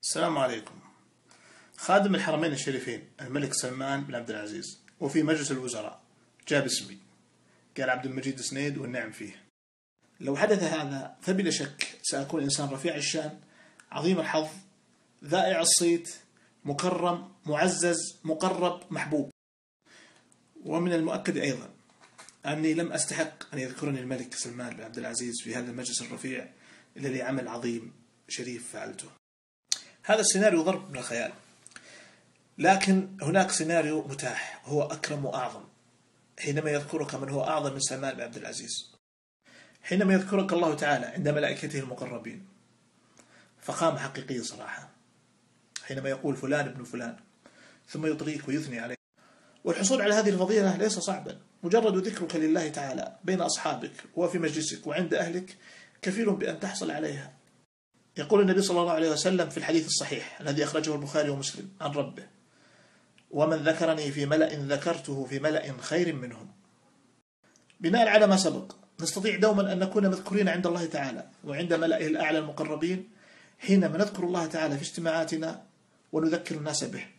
السلام عليكم. خادم الحرمين الشريفين الملك سلمان بن عبد العزيز وفي مجلس الوزراء جاب اسمي، قال عبد المجيد سنيد والنعم فيه. لو حدث هذا فبلا شك سأكون إنسان رفيع الشان، عظيم الحظ، ذائع الصيت، مكرم، معزز، مقرب، محبوب. ومن المؤكد أيضا أني لم أستحق أن يذكرني الملك سلمان بن عبد العزيز في هذا المجلس الرفيع إلا لعمل عظيم شريف فعلته. هذا السيناريو ضرب من الخيال، لكن هناك سيناريو متاح هو أكرم وأعظم، حينما يذكرك من هو أعظم من سلمان بن عبد العزيز، حينما يذكرك الله تعالى عند ملائكته المقربين. فقام حقيقي صراحة حينما يقول فلان ابن فلان، ثم يطريك ويثني عليه. والحصول على هذه الفضيلة ليس صعبا، مجرد ذكرك لله تعالى بين أصحابك وفي مجلسك وعند أهلك كفيل بأن تحصل عليها. يقول النبي صلى الله عليه وسلم في الحديث الصحيح الذي أخرجه البخاري ومسلم عن ربه: ومن ذكرني في ملأ ذكرته في ملأ خير منهم. بناء على ما سبق نستطيع دوما أن نكون مذكورين عند الله تعالى وعند ملئه الأعلى المقربين حينما نذكر الله تعالى في اجتماعاتنا ونذكر الناس به.